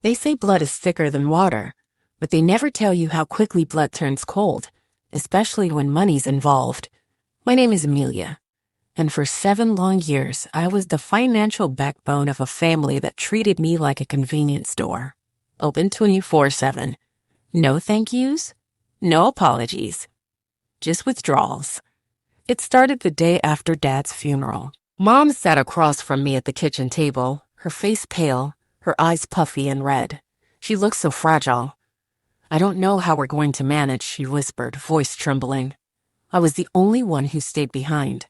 They say blood is thicker than water, but they never tell you how quickly blood turns cold, especially when money's involved. My name is Amelia, and for 7 long years, I was the financial backbone of a family that treated me like a convenience store. Open 24/7. No thank yous, no apologies, just withdrawals. It started the day after Dad's funeral. Mom sat across from me at the kitchen table, her face pale, her eyes puffy and red. She looked so fragile. "I don't know how we're going to manage," she whispered, voice trembling. I was the only one who stayed behind.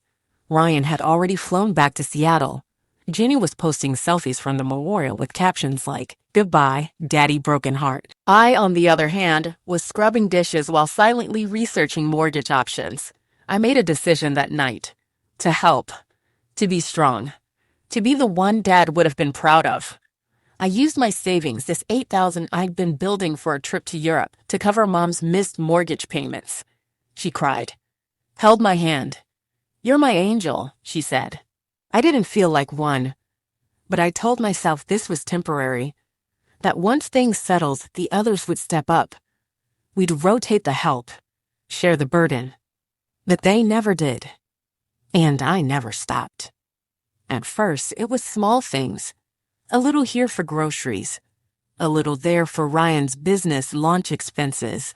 Ryan had already flown back to Seattle. Jenny was posting selfies from the memorial with captions like, "Goodbye, Daddy Broken Heart." I, on the other hand, was scrubbing dishes while silently researching mortgage options. I made a decision that night. To help. To be strong. To be the one Dad would have been proud of. I used my savings, this $8,000 I'd been building for a trip to Europe, to cover Mom's missed mortgage payments. She cried. Held my hand. "You're my angel," she said. I didn't feel like one, but I told myself this was temporary, that once things settled, the others would step up. We'd rotate the help, share the burden. But they never did. And I never stopped. At first, it was small things. A little here for groceries. A little there for Ryan's business launch expenses.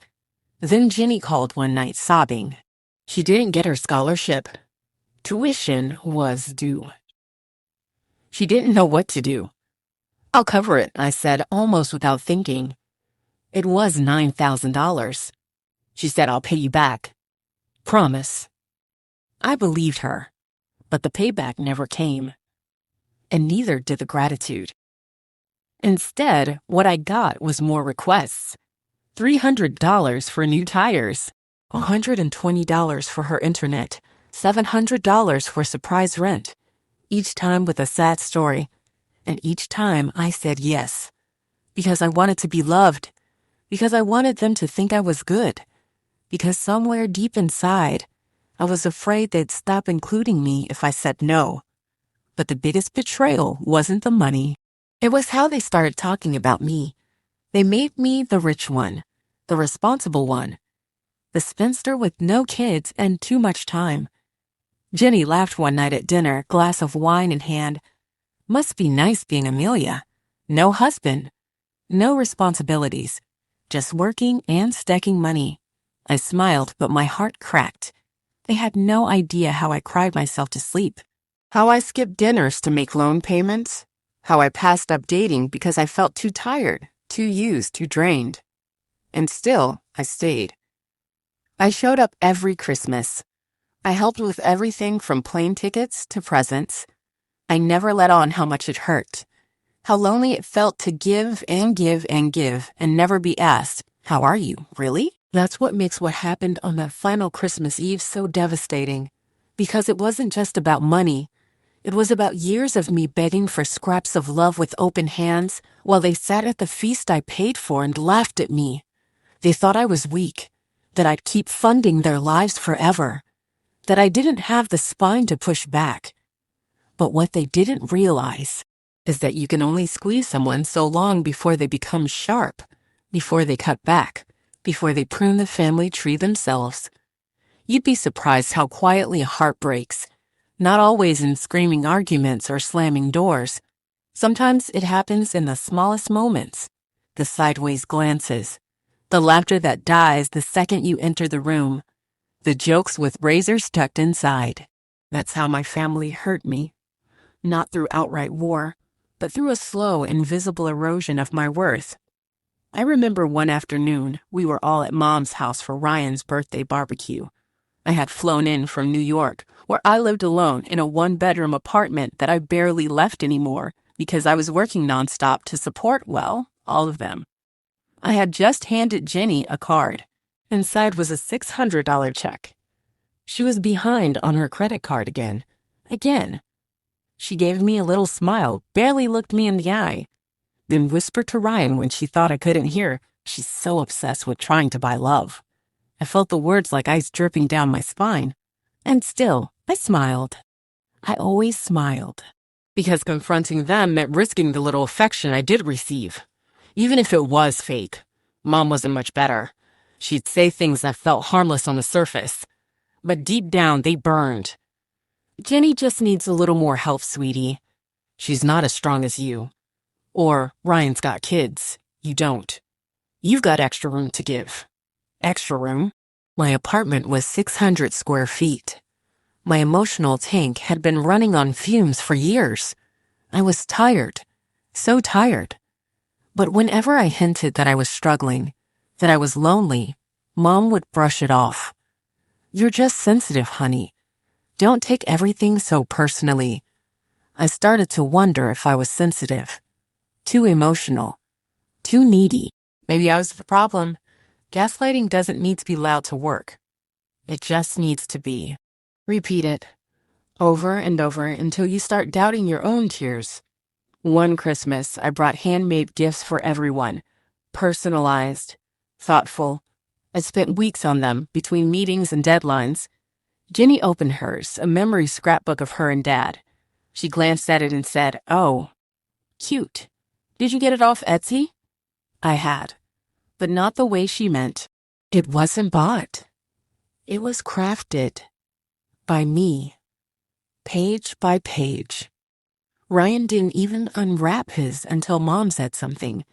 Then Jenny called one night sobbing. She didn't get her scholarship. Tuition was due. She didn't know what to do. "I'll cover it," I said, almost without thinking. It was $9,000. She said, "I'll pay you back. Promise." I believed her, but the payback never came. And neither did the gratitude. Instead, what I got was more requests. $300 for new tires, $120 for her internet, $700 for surprise rent, each time with a sad story. And each time I said yes, because I wanted to be loved, because I wanted them to think I was good, because somewhere deep inside, I was afraid they'd stop including me if I said no. But the biggest betrayal wasn't the money. It was how they started talking about me. They made me the rich one, the responsible one, the spinster with no kids and too much time. Jenny laughed one night at dinner, glass of wine in hand. "Must be nice being Amelia. No husband, no responsibilities, just working and stacking money." I smiled, but my heart cracked. They had no idea how I cried myself to sleep, how I skipped dinners to make loan payments, how I passed up dating because I felt too tired, too used, too drained. And still, I stayed. I showed up every Christmas. I helped with everything from plane tickets to presents. I never let on how much it hurt, how lonely it felt to give and give and give and never be asked, "How are you, really?" That's what makes what happened on that final Christmas Eve so devastating, because it wasn't just about money. It was about years of me begging for scraps of love with open hands while they sat at the feast I paid for and laughed at me. They thought I was weak, that I'd keep funding their lives forever, that I didn't have the spine to push back. But what they didn't realize is that you can only squeeze someone so long before they become sharp, before they cut back, before they prune the family tree themselves. You'd be surprised how quietly a heart breaks, not always in screaming arguments or slamming doors. Sometimes it happens in the smallest moments, the sideways glances, the laughter that dies the second you enter the room, the jokes with razors tucked inside. That's how my family hurt me. Not through outright war, but through a slow, invisible erosion of my worth. I remember one afternoon, we were all at Mom's house for Ryan's birthday barbecue. I had flown in from New York, where I lived alone in a 1-bedroom apartment that I barely left anymore because I was working nonstop to support, well, all of them. I had just handed Jenny a card. Inside was a $600 check. She was behind on her credit card again. Again. She gave me a little smile, barely looked me in the eye, then whispered to Ryan when she thought I couldn't hear, "She's so obsessed with trying to buy love." I felt the words like ice dripping down my spine. And still, I smiled. I always smiled. Because confronting them meant risking the little affection I did receive. Even if it was fake, Mom wasn't much better. She'd say things that felt harmless on the surface, but deep down they burned. Jenny just needs a little more help, sweetie. She's not as strong as you. Or Ryan's got kids. You don't. You've got extra room to give. Extra room? My apartment was 600 square feet. My emotional tank had been running on fumes for years. I was tired. So tired. But whenever I hinted that I was struggling, that I was lonely, Mom would brush it off. You're just sensitive, honey. Don't take everything so personally. I started to wonder if I was sensitive. Too emotional. Too needy. Maybe I was the problem. Gaslighting doesn't need to be loud to work. It just needs to be. Repeat it. Over and over until you start doubting your own tears. One Christmas, I brought handmade gifts for everyone. Personalized. Thoughtful. I spent weeks on them, between meetings and deadlines. Jenny opened hers, a memory scrapbook of her and Dad. She glanced at it and said, "Oh, cute. Did you get it off Etsy?" I had, but not the way she meant. It wasn't bought. It was crafted. By me. Page by page. Ryan didn't even unwrap his until Mom said something.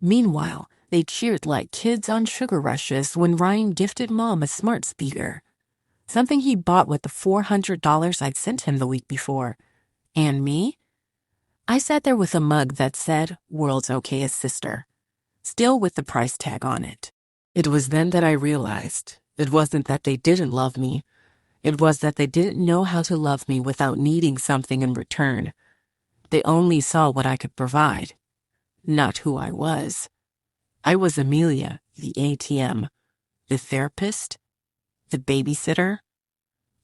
Meanwhile, they cheered like kids on sugar rushes when Ryan gifted Mom a smart speaker. Something he bought with the $400 I'd sent him the week before. And me? I sat there with a mug that said, "World's okayest sister," still with the price tag on it. It was then that I realized it wasn't that they didn't love me. It was that they didn't know how to love me without needing something in return. They only saw what I could provide, not who I was. I was Amelia, the ATM, the therapist, the babysitter,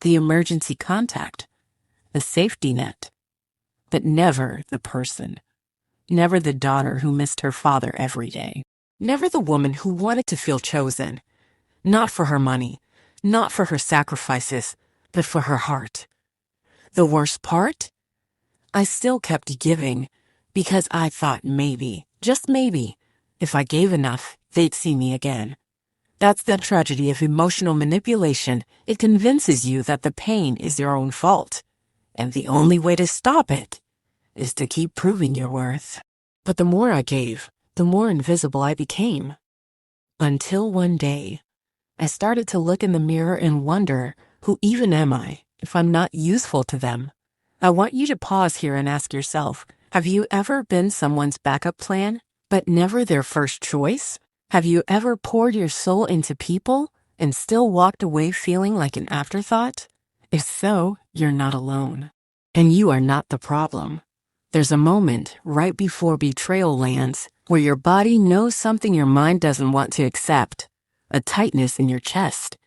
the emergency contact, the safety net, but never the person. Never the daughter who missed her father every day. Never the woman who wanted to feel chosen. Not for her money, not for her sacrifices, but for her heart. The worst part? I still kept giving because I thought maybe, just maybe, if I gave enough, they'd see me again. That's the tragedy of emotional manipulation. It convinces you that the pain is your own fault. And the only way to stop it is to keep proving your worth. But the more I gave, the more invisible I became. Until one day, I started to look in the mirror and wonder, who even am I if I'm not useful to them? I want you to pause here and ask yourself, have you ever been someone's backup plan, but never their first choice? Have you ever poured your soul into people and still walked away feeling like an afterthought? If so, you're not alone. And you are not the problem. There's a moment right before betrayal lands where your body knows something your mind doesn't want to accept. A tightness in your chest.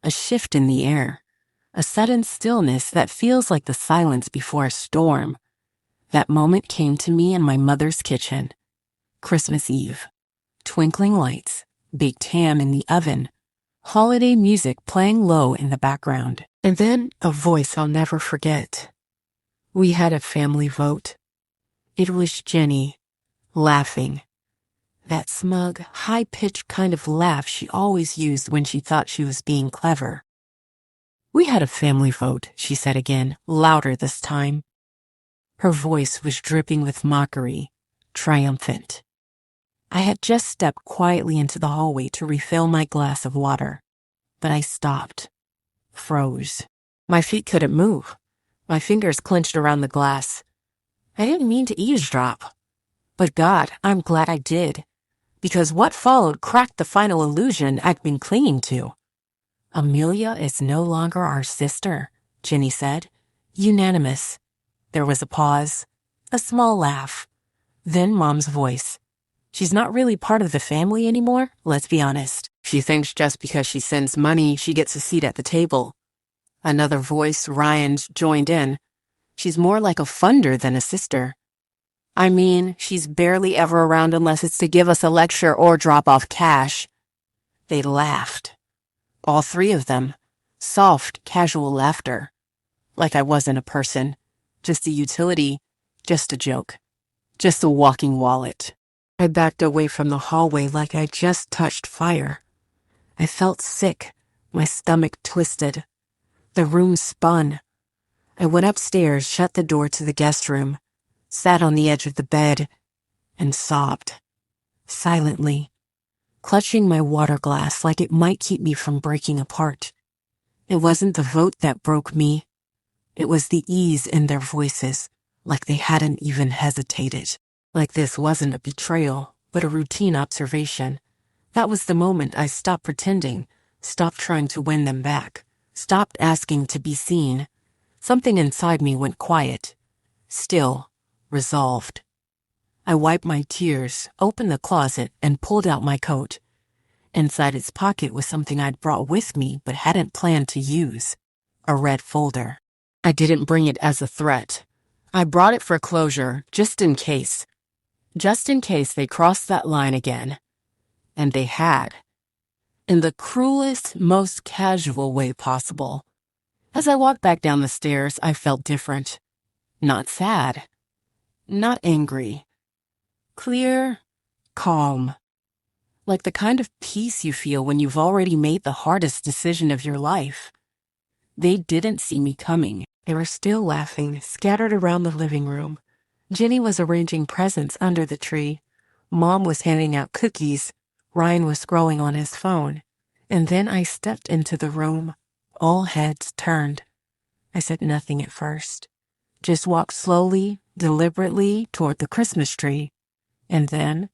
A shift in the air. A sudden stillness that feels like the silence before a storm. That moment came to me in my mother's kitchen. Christmas Eve. Twinkling lights, baked ham in the oven, holiday music playing low in the background. And then a voice I'll never forget. We had a family vote. It was Jenny, laughing. That smug, high-pitched kind of laugh she always used when she thought she was being clever. We had a family vote, she said again, louder this time. Her voice was dripping with mockery, triumphant. I had just stepped quietly into the hallway to refill my glass of water, but I stopped, froze. My feet couldn't move. My fingers clenched around the glass. I didn't mean to eavesdrop. But God, I'm glad I did, because what followed cracked the final illusion I'd been clinging to. Amelia is no longer our sister, Jenny said. Unanimous. There was a pause, a small laugh. Then Mom's voice. She's not really part of the family anymore, let's be honest. She thinks just because she sends money, she gets a seat at the table. Another voice, Ryan's, joined in. She's more like a funder than a sister. I mean, she's barely ever around unless it's to give us a lecture or drop off cash. They laughed. All three of them. Soft, casual laughter. Like I wasn't a person. Just a utility. Just a joke. Just a walking wallet. I backed away from the hallway like I just touched fire. I felt sick, my stomach twisted. The room spun. I went upstairs, shut the door to the guest room, sat on the edge of the bed, and sobbed, silently, clutching my water glass like it might keep me from breaking apart. It wasn't the vote that broke me. It was the ease in their voices, like they hadn't even hesitated. Like this wasn't a betrayal, but a routine observation. That was the moment I stopped pretending, stopped trying to win them back, stopped asking to be seen. Something inside me went quiet, still, resolved. I wiped my tears, opened the closet, and pulled out my coat. Inside its pocket was something I'd brought with me but hadn't planned to use. A red folder. I didn't bring it as a threat. I brought it for closure, just in case. Just in case they crossed that line again. And they had. In the cruelest, most casual way possible. As I walked back down the stairs, I felt different. Not sad. Not angry. Clear, calm. Like the kind of peace you feel when you've already made the hardest decision of your life. They didn't see me coming. They were still laughing, scattered around the living room. Jenny was arranging presents under the tree. Mom was handing out cookies. Ryan was scrolling on his phone. And then I stepped into the room. All heads turned. I said nothing at first. Just walked slowly, deliberately toward the Christmas tree. And then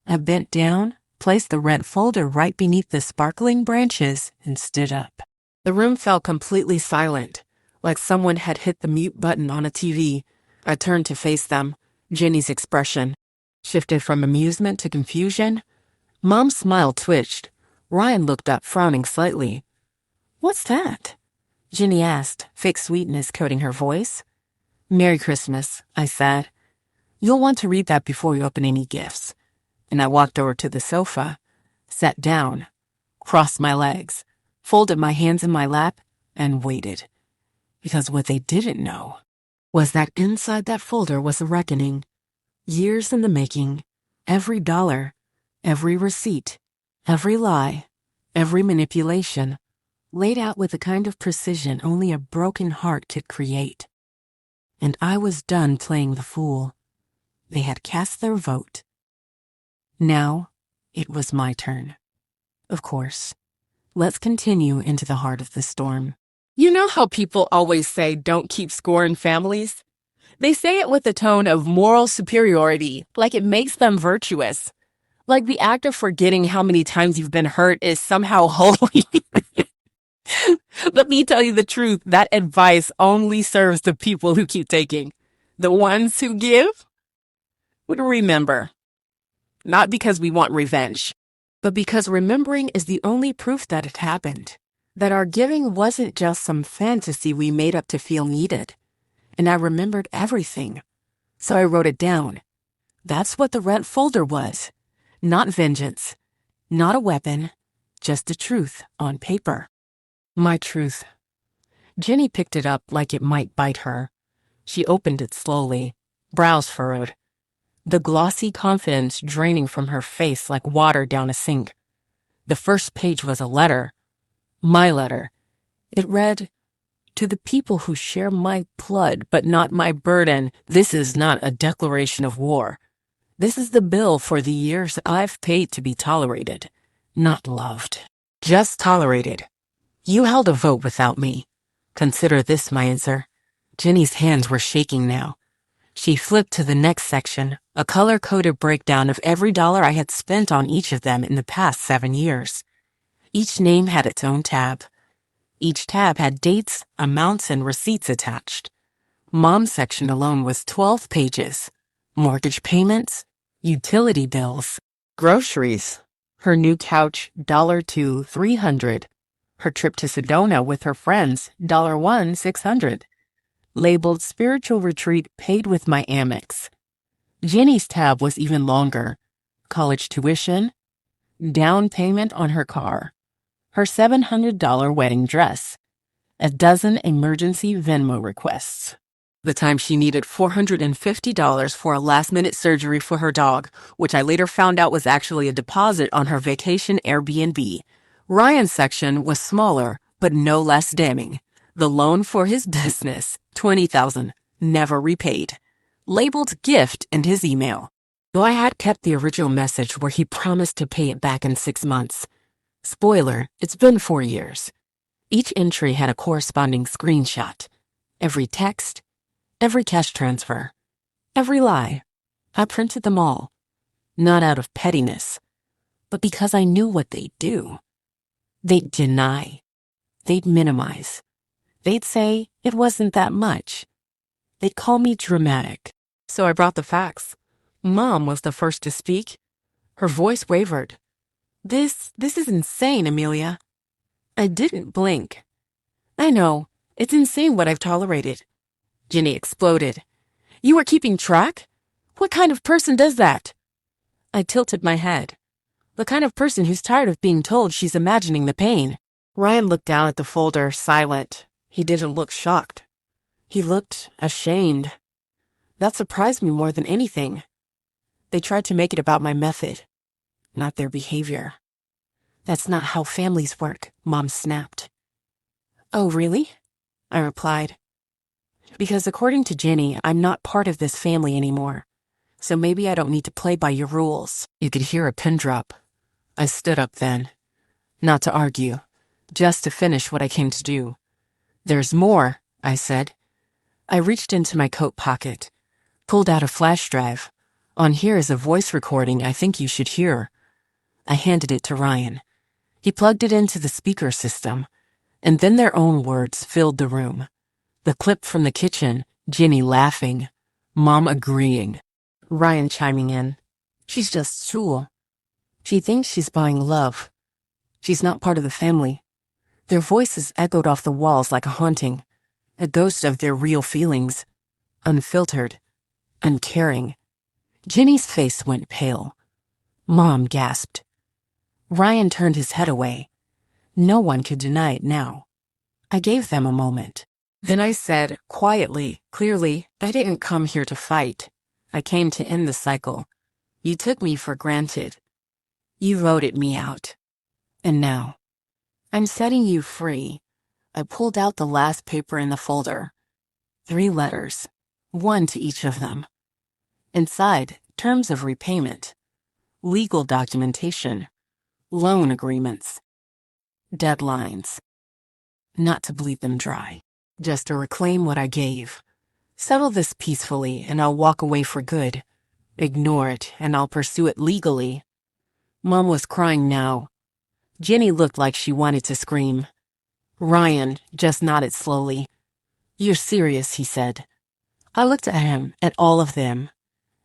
I bent down, placed the red folder right beneath the sparkling branches, and stood up. The room fell completely silent, like someone had hit the mute button on a TV. I turned to face them. Jenny's expression shifted from amusement to confusion. Mom's smile twitched. Ryan looked up, frowning slightly. "What's that?" Jenny asked, fake sweetness coating her voice. "Merry Christmas," I said. "You'll want to read that before you open any gifts." And I walked over to the sofa, sat down, crossed my legs, folded my hands in my lap, and waited. Because what they didn't know was that inside that folder was a reckoning. Years in the making, every dollar, every receipt, every lie, every manipulation, laid out with the kind of precision only a broken heart could create. And I was done playing the fool. They had cast their vote. Now, it was my turn. Of course. Let's continue into the heart of the storm. You know how people always say don't keep score in families? They say it with a tone of moral superiority, like it makes them virtuous. Like the act of forgetting how many times you've been hurt is somehow holy. Let me tell you the truth, that advice only serves the people who keep taking. The ones who give would remember. Not because we want revenge, but because remembering is the only proof that it happened. That our giving wasn't just some fantasy we made up to feel needed. And I remembered everything. So I wrote it down. That's what the red folder was. Not vengeance. Not a weapon. Just the truth on paper. My truth. Jenny picked it up like it might bite her. She opened it slowly, brows furrowed. The glossy confidence draining from her face like water down a sink. The first page was a letter. My letter. It read, "To the people who share my blood but not my burden, this is not a declaration of war. This is the bill for the years I've paid to be tolerated, not loved. Just tolerated. You held a vote without me. Consider this my answer." Jenny's hands were shaking now. She flipped to the next section, a color-coded breakdown of every dollar I had spent on each of them in the past 7 years. Each name had its own tab. Each tab had dates, amounts, and receipts attached. Mom's section alone was 12 pages. Mortgage payments, utility bills, groceries, her new couch, $2, $300. Her trip to Sedona with her friends, $1, $600. Labeled spiritual retreat paid with my Amex. Jenny's tab was even longer. College tuition, down payment on her car, her $700 wedding dress, a dozen emergency Venmo requests. The time she needed $450 for a last-minute surgery for her dog, which I later found out was actually a deposit on her vacation Airbnb. Ryan's section was smaller, but no less damning. The loan for his business, $20,000, never repaid. Labeled gift in his email. Though I had kept the original message where he promised to pay it back in 6 months. Spoiler, it's been 4 years. Each entry had a corresponding screenshot. Every text, every cash transfer, every lie. I printed them all. Not out of pettiness, but because I knew what they'd do. They'd deny. They'd minimize. They'd say it wasn't that much. They'd call me dramatic. So I brought the facts. Mom was the first to speak. Her voice wavered. This is insane, Amelia. I didn't blink. I know, it's insane what I've tolerated. Jenny exploded. You were keeping track? What kind of person does that? I tilted my head. The kind of person who's tired of being told she's imagining the pain. Ryan looked down at the folder, silent. He didn't look shocked. He looked ashamed. That surprised me more than anything. They tried to make it about my method, not their behavior. That's not how families work, Mom snapped. Oh, really? I replied. Because according to Jenny, I'm not part of this family anymore. So maybe I don't need to play by your rules. You could hear a pin drop. I stood up then. Not to argue, just to finish what I came to do. There's more, I said. I reached into my coat pocket, pulled out a flash drive. On here is a voice recording I think you should hear. I handed it to Ryan. He plugged it into the speaker system, and then their own words filled the room. The clip from the kitchen, Jenny laughing, Mom agreeing, Ryan chiming in. She's just cool. She thinks she's buying love. She's not part of the family. Their voices echoed off the walls like a haunting, a ghost of their real feelings, unfiltered, uncaring. Jenny's face went pale. Mom gasped. Ryan turned his head away. No one could deny it now. I gave them a moment. Then I said, quietly, clearly, I didn't come here to fight. I came to end the cycle. You took me for granted. You voted me out. And now, I'm setting you free. I pulled out the last paper in the folder. 3 letters, 1 to each of them. Inside, terms of repayment, legal documentation, loan agreements, deadlines. Not to bleed them dry, just to reclaim what I gave. Settle this peacefully and I'll walk away for good. Ignore it and I'll pursue it legally. Mom was crying now. Jenny looked like she wanted to scream. Ryan just nodded slowly. You're serious, he said. I looked at him, at all of them,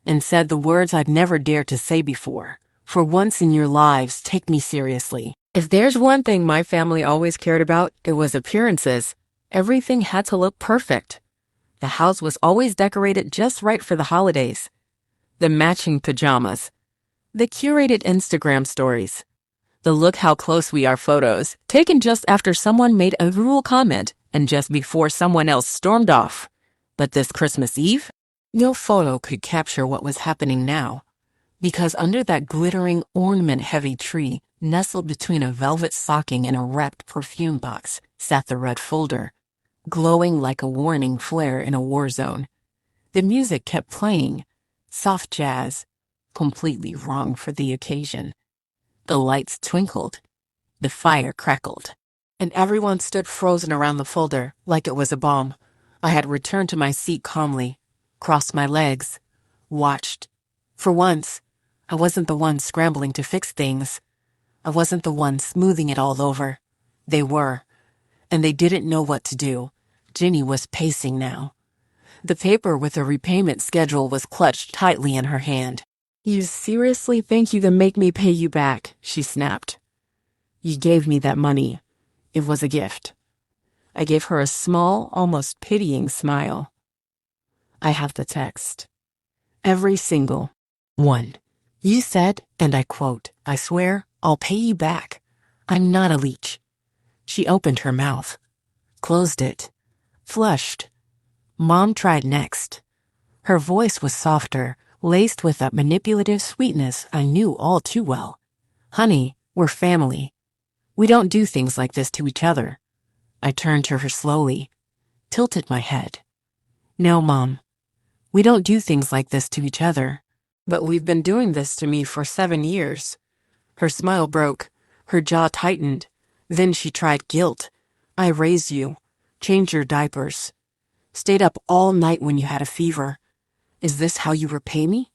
and said the words I'd never dared to say before. For once in your lives, take me seriously. If there's one thing my family always cared about, it was appearances. Everything had to look perfect. The house was always decorated just right for the holidays. The matching pajamas. The curated Instagram stories. The look how close we are photos, taken just after someone made a rude comment and just before someone else stormed off. But this Christmas Eve, no photo could capture what was happening now. Because under that glittering, ornament-heavy tree, nestled between a velvet stocking and a wrapped perfume box, sat the red folder, glowing like a warning flare in a war zone. The music kept playing, soft jazz, completely wrong for the occasion. The lights twinkled, the fire crackled, and everyone stood frozen around the folder like it was a bomb. I had returned to my seat calmly, crossed my legs, watched. For once, I wasn't the one scrambling to fix things. I wasn't the one smoothing it all over. They were, and they didn't know what to do. Jenny was pacing now. The paper with the repayment schedule was clutched tightly in her hand. You seriously think you can make me pay you back? She snapped. You gave me that money. It was a gift. I gave her a small, almost pitying smile. I have the text. Every single one. You said, and I quote, I swear, I'll pay you back. I'm not a leech. She opened her mouth, closed it, flushed, Mom tried next. Her voice was softer, laced with that manipulative sweetness I knew all too well. Honey, we're family. We don't do things like this to each other. I turned to her slowly, tilted my head. No, Mom. We don't do things like this to each other. But we've been doing this to me for 7 years. Her smile broke. Her jaw tightened. Then she tried guilt. I raised you, changed your diapers, stayed up all night when you had a fever. Is this how you repay me?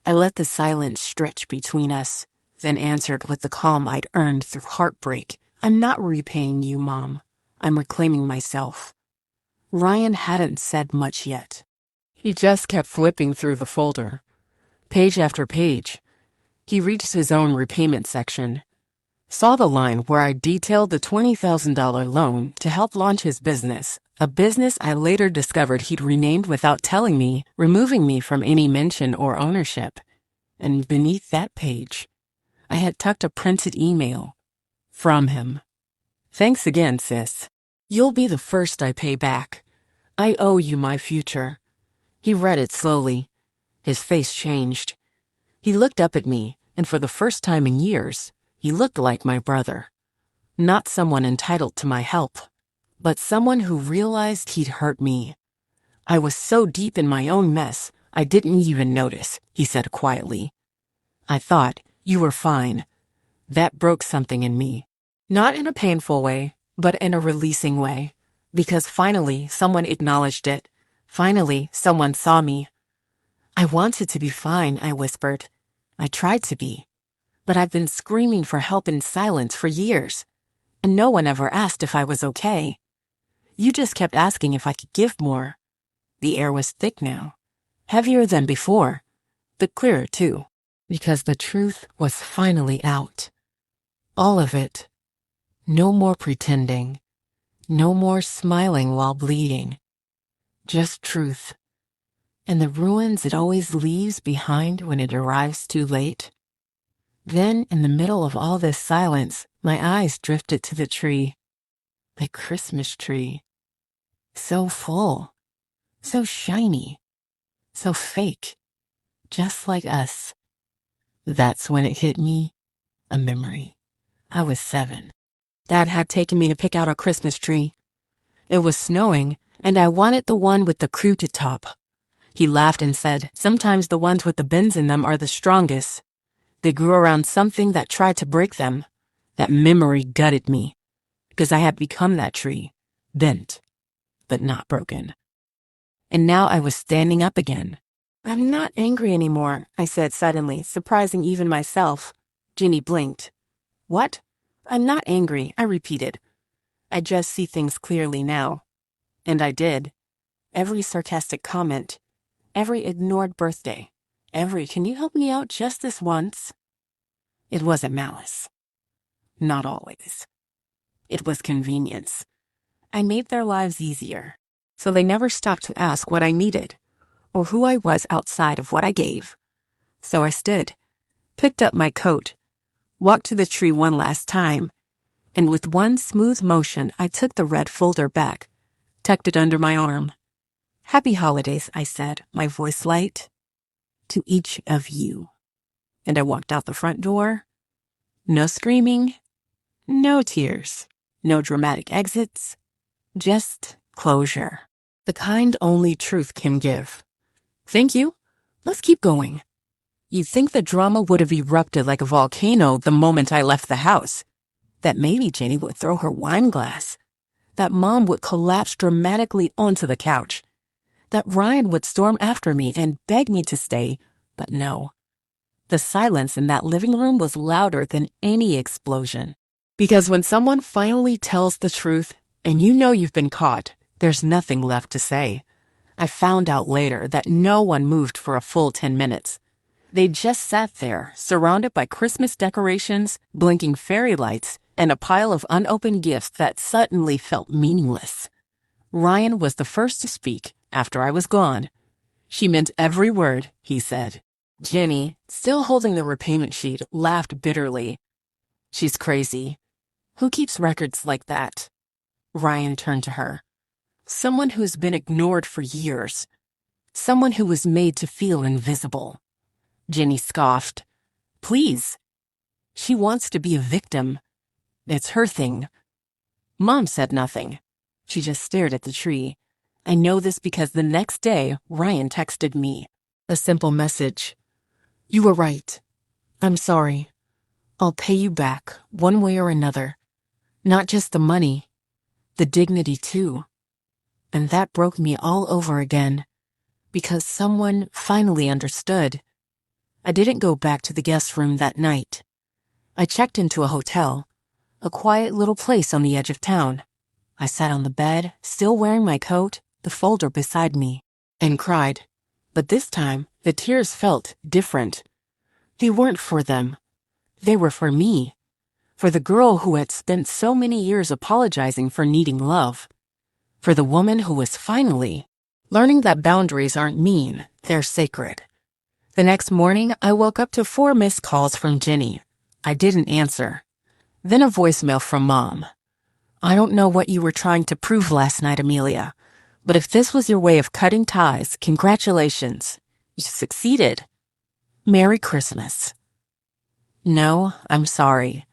I let the silence stretch between us, then answered with the calm I'd earned through heartbreak. I'm not repaying you, Mom. I'm reclaiming myself. Ryan hadn't said much yet. He just kept flipping through the folder, page after page. He reached his own repayment section, saw the line where I detailed the $20,000 loan to help launch his business, a business I later discovered he'd renamed without telling me, removing me from any mention or ownership. And beneath that page, I had tucked a printed email from him. Thanks again, sis. You'll be the first I pay back. I owe you my future. He read it slowly. His face changed. He looked up at me, and for the first time in years, he looked like my brother. Not someone entitled to my help, but someone who realized he'd hurt me. I was so deep in my own mess, I didn't even notice, he said quietly. I thought you were fine. That broke something in me. Not in a painful way, but in a releasing way. Because finally, someone acknowledged it. Finally, someone saw me. I wanted to be fine, I whispered. I tried to be. But I've been screaming for help in silence for years. And no one ever asked if I was okay. You just kept asking if I could give more. The air was thick now. Heavier than before. But clearer, too. Because the truth was finally out. All of it. No more pretending. No more smiling while bleeding. Just truth. And the ruins it always leaves behind when it arrives too late. Then, in the middle of all this silence, my eyes drifted to the tree. The Christmas tree. So full. So shiny. So fake. Just like us. That's when it hit me. A memory. I was 7. Dad had taken me to pick out a Christmas tree. It was snowing, and I wanted the one with the crooked top. He laughed and said, sometimes the ones with the bends in them are the strongest. They grew around something that tried to break them. That memory gutted me, because I had become that tree, bent, but not broken. And now I was standing up again. I'm not angry anymore, I said suddenly, surprising even myself. Ginny blinked. What? I'm not angry, I repeated. I just see things clearly now. And I did. Every sarcastic comment, every ignored birthday, every can you help me out just this once? It wasn't malice. Not always. It was convenience. I made their lives easier, so they never stopped to ask what I needed, or who I was outside of what I gave. So I stood, picked up my coat, walked to the tree one last time, and with one smooth motion I took the red folder back, tucked it under my arm. Happy holidays, I said, my voice light, to each of you. And I walked out the front door. No screaming, no tears, no dramatic exits, just closure. The kind only truth can give. Thank you. Let's keep going. You'd think the drama would have erupted like a volcano the moment I left the house. That maybe Jenny would throw her wine glass. That Mom would collapse dramatically onto the couch. That Ryan would storm after me and beg me to stay, but no. The silence in that living room was louder than any explosion. Because when someone finally tells the truth, and you know you've been caught, there's nothing left to say. I found out later that no one moved for a full 10 minutes. They just sat there, surrounded by Christmas decorations, blinking fairy lights, and a pile of unopened gifts that suddenly felt meaningless. Ryan was the first to speak after I was gone. She meant every word, he said. Jenny, still holding the repayment sheet, laughed bitterly. She's crazy. Who keeps records like that? Ryan turned to her. Someone who's been ignored for years. Someone who was made to feel invisible. Jenny scoffed. Please. She wants to be a victim. It's her thing. Mom said nothing. She just stared at the tree. I know this because the next day, Ryan texted me. A simple message. You were right. I'm sorry. I'll pay you back, one way or another. Not just the money, the dignity too. And that broke me all over again. Because someone finally understood. I didn't go back to the guest room that night. I checked into a hotel, a quiet little place on the edge of town. I sat on the bed, still wearing my coat, the folder beside me, and cried. But this time, the tears felt different. They weren't for them. They were for me. For the girl who had spent so many years apologizing for needing love. For the woman who was finally learning that boundaries aren't mean, they're sacred. The next morning, I woke up to 4 missed calls from Jenny. I didn't answer. Then a voicemail from Mom. I don't know what you were trying to prove last night, Amelia, but if this was your way of cutting ties, congratulations. You succeeded. Merry Christmas. No, I'm sorry.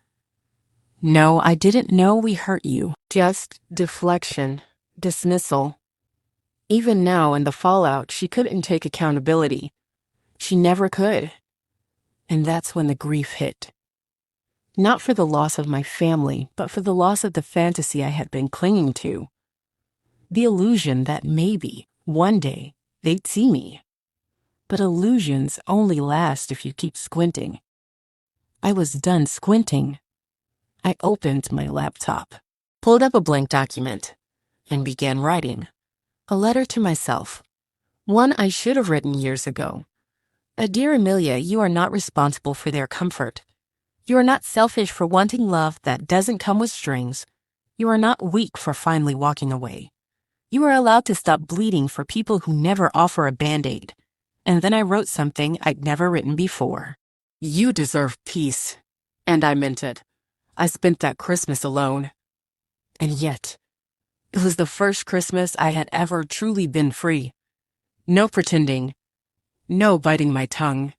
No, I didn't know we hurt you. Just deflection, dismissal. Even now in the fallout, she couldn't take accountability. She never could. And that's when the grief hit. Not for the loss of my family, but for the loss of the fantasy I had been clinging to. The illusion that maybe, one day, they'd see me. But illusions only last if you keep squinting. I was done squinting. I opened my laptop, pulled up a blank document, and began writing. A letter to myself. One I should have written years ago. Dear Amelia, you are not responsible for their comfort. You are not selfish for wanting love that doesn't come with strings. You are not weak for finally walking away. You are allowed to stop bleeding for people who never offer a Band-Aid. And then I wrote something I'd never written before. You deserve peace. And I meant it. I spent that Christmas alone. And yet, it was the first Christmas I had ever truly been free. No pretending. No biting my tongue.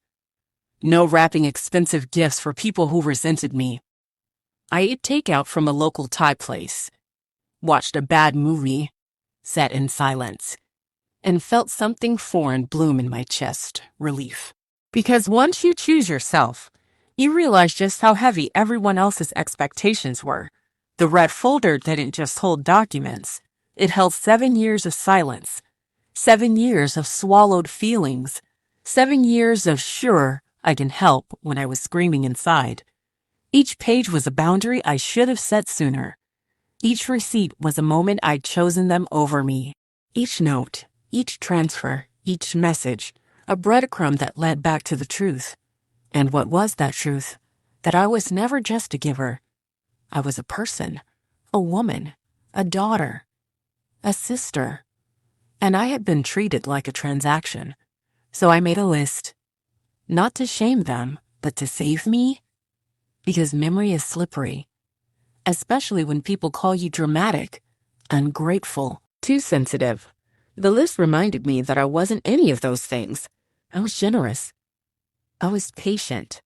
No wrapping expensive gifts for people who resented me. I ate takeout from a local Thai place, watched a bad movie, sat in silence, and felt something foreign bloom in my chest, relief. Because once you choose yourself, you realize just how heavy everyone else's expectations were. The red folder didn't just hold documents. It held 7 years of silence, 7 years of swallowed feelings, 7 years of sure I can help when I was screaming inside. Each page was a boundary I should have set sooner. Each receipt was a moment I'd chosen them over me. Each note, each transfer, each message, a breadcrumb that led back to the truth. And what was that truth? That I was never just a giver. I was a person, a woman, a daughter, a sister. And I had been treated like a transaction. So I made a list. Not to shame them, but to save me? Because memory is slippery. Especially when people call you dramatic, ungrateful, too sensitive. The list reminded me that I wasn't any of those things. I was generous. I was patient.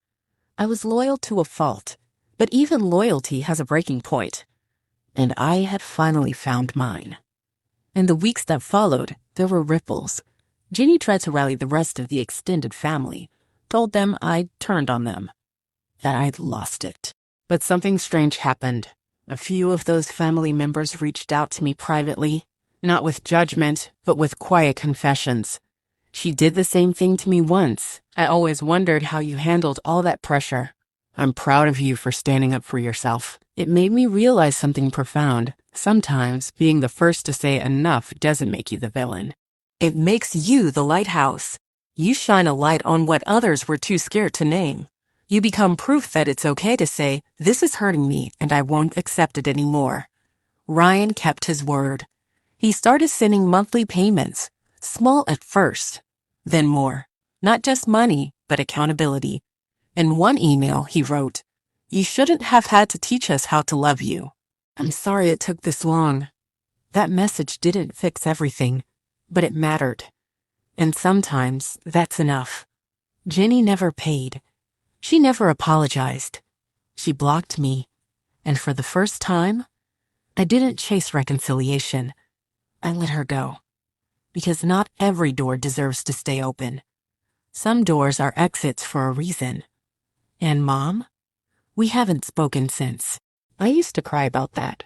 I was loyal to a fault. But even loyalty has a breaking point. And I had finally found mine. In the weeks that followed, there were ripples. Jenny tried to rally the rest of the extended family, told them I'd turned on them, that I'd lost it. But something strange happened. A few of those family members reached out to me privately, not with judgment, but with quiet confessions. She did the same thing to me once. I always wondered how you handled all that pressure. I'm proud of you for standing up for yourself. It made me realize something profound. Sometimes being the first to say enough doesn't make you the villain. It makes you the lighthouse. You shine a light on what others were too scared to name. You become proof that it's okay to say, this is hurting me and I won't accept it anymore. Ryan kept his word. He started sending monthly payments, small at first, then more. Not just money, but accountability. In one email, he wrote, you shouldn't have had to teach us how to love you. I'm sorry it took this long. That message didn't fix everything, but it mattered. And sometimes that's enough. Jenny never paid. She never apologized. She blocked me. And for the first time, I didn't chase reconciliation. I let her go. Because not every door deserves to stay open. Some doors are exits for a reason. And Mom? We haven't spoken since. I used to cry about that.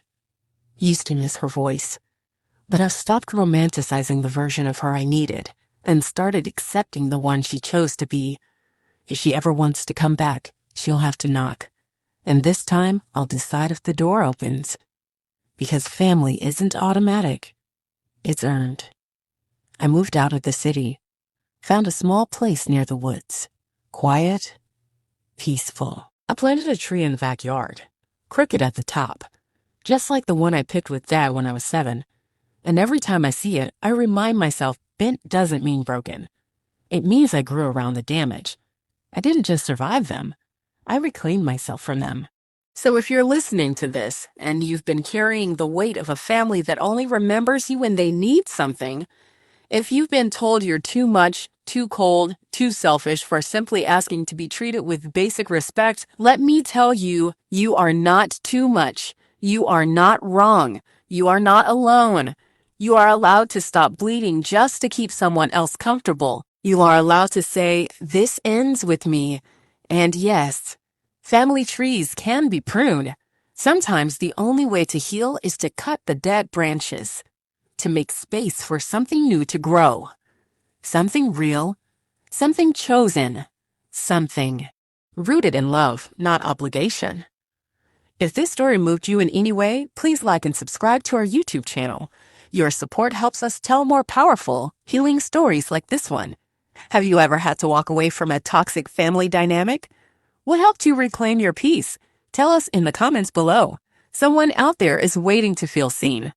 Used to miss her voice. But I've stopped romanticizing the version of her I needed and started accepting the one she chose to be. If she ever wants to come back, she'll have to knock. And this time, I'll decide if the door opens. Because family isn't automatic. It's earned. I moved out of the city. Found a small place near the woods. Quiet. Peaceful. I planted a tree in the backyard. Crooked at the top. Just like the one I picked with Dad when I was 7. And every time I see it, I remind myself bent doesn't mean broken. It means I grew around the damage. I didn't just survive them. I reclaimed myself from them. So if you're listening to this and you've been carrying the weight of a family that only remembers you when they need something, if you've been told you're too much, too cold, too selfish for simply asking to be treated with basic respect, let me tell you, you are not too much. You are not wrong. You are not alone. You are allowed to stop bleeding just to keep someone else comfortable. You are allowed to say, this ends with me. And yes, family trees can be pruned. Sometimes the only way to heal is to cut the dead branches, to make space for something new to grow. Something real, something chosen, something rooted in love, not obligation. If this story moved you in any way, please like and subscribe to our YouTube channel. Your support helps us tell more powerful, healing stories like this one. Have you ever had to walk away from a toxic family dynamic? What helped you reclaim your peace? Tell us in the comments below. Someone out there is waiting to feel seen.